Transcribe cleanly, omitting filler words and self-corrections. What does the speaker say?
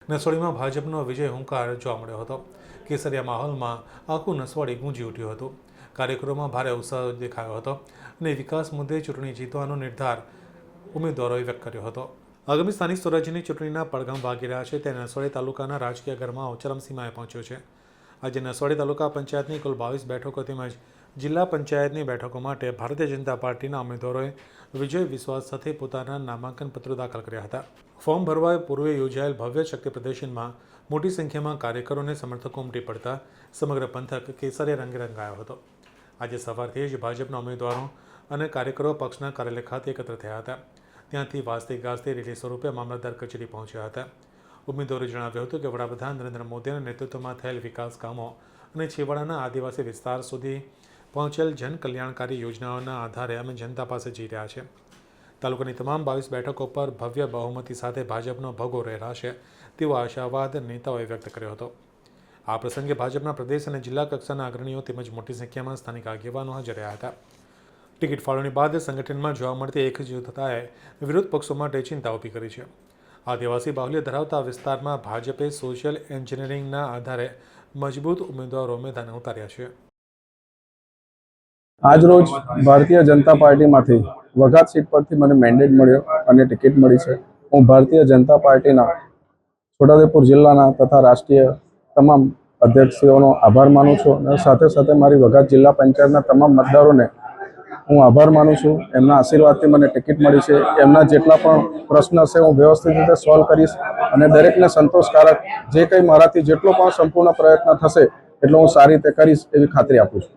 નસવાડીમાં ભાજપનો વિજય હુંકાર જોવા મળ્યો હતો। કેસરિયા માહોલમાં આખું નસવાડી ગૂંજી ઉઠ્યું હતું। કાર્યક્રમોમાં ભારે ઉત્સાહ દેખાયો હતો અને વિકાસ મુદ્દે ચૂંટણી જીતવાનો નિર્ધાર ઉમેદવારોએ વ્યક્ત કર્યો હતો। આગામી સ્થાનિક સ્વરાજ્યની ચૂંટણીના પડઘમ વાગી રહ્યા છે ત્યારે નસવાડી તાલુકાના રાજકીય ગરમાવો ચરમસીમાએ પહોંચ્યો છે। આજે નસવાડી તાલુકા પંચાયતની કુલ 22 બેઠકો તેમજ જિલ્લા પંચાયતની બેઠકો માટે ભારતીય જનતા પાર્ટીના ઉમેદવારોએ વિજય વિશ્વાસ સાથે પોતાના નામાંકન પત્રો દાખલ કર્યા હતા। ફોર્મ ભરવા પૂર્વે યોજાયેલ ભવ્ય શક્તિ પ્રદર્શનમાં મોટી સંખ્યામાં કાર્યકરો અને સમર્થકો ઉમટી પડતા સમગ્ર પંથક કેસરિયા રંગે રંગાયો હતો। આજે સવારથી જ ભાજપના ઉમેદવારો અને કાર્યકરો પક્ષના કાર્યાલય ખાતે એકત્ર થયા હતા। ત્યાંથી વાજતે ગાજતે રેલી સ્વરૂપે મામલતદાર કચેરી પહોંચ્યા હતા। ઉમેદવારોએ જણાવ્યું હતું કે વડાપ્રધાન નરેન્દ્ર મોદીના નેતૃત્વમાં થયેલ વિકાસ કામો અને છેવાડાના આદિવાસી વિસ્તાર સુધી પહોંચેલ જનકલ્યાણકારી યોજનાઓના આધારે અમે જનતા પાસે જઈ રહ્યા છે। તાલુકાની તમામ 22 બેઠકો પર ભવ્ય બહુમતી સાથે ભાજપનો ભગો રહેશે તેવો આશાવાદ નેતાઓએ વ્યક્ત કર્યો હતો। આ પ્રસંગે ભાજપના પ્રદેશ અને જિલ્લા કક્ષાના અગ્રણીઓ તેમજ મોટી સંખ્યામાં સ્થાનિક આગેવાનો હાજર રહ્યા હતા। ટિકિટ ફાળવણી બાદ સંગઠનમાં જોવા મળતી એકજૂથતાએ વિરોધ પક્ષો માટે ચિંતા ઊભી કરી છે। આદિવાસી બાહુલ્ય ધરાવતા વિસ્તારમાં ભાજપે સોશિયલ એન્જિનિયરિંગના આધારે મજબૂત ઉમેદવારો મેદાને ઉતાર્યા છે। આજરોજ ભારતીય જનતા પાર્ટીમાંથી વઘાત સીટ પરથી મને મેન્ડેટ મળ્યો અને ટિકિટ મળી છે। હું ભારતીય જનતા પાર્ટીના છોટાઉદેપુર જિલ્લાના તથા રાષ્ટ્રીય તમામ અધ્યક્ષોનો આભાર માનું છું અને સાથે સાથે મારી વઘાત જિલ્લા પંચાયતના તમામ મતદારોને હું આભાર માનું છું। એમના આશીર્વાદથી મને ટિકિટ મળી છે। એમના જેટલા પણ પ્રશ્ન હશે હું વ્યવસ્થિત રીતે સોલ્વ કરીશ અને દરેકને સંતોષકારક જે કંઈ મારાથી જેટલો પણ સંપૂર્ણ પ્રયત્ન થશે એટલો હું સારી રીતે કરીશ એવી ખાતરી આપું છું।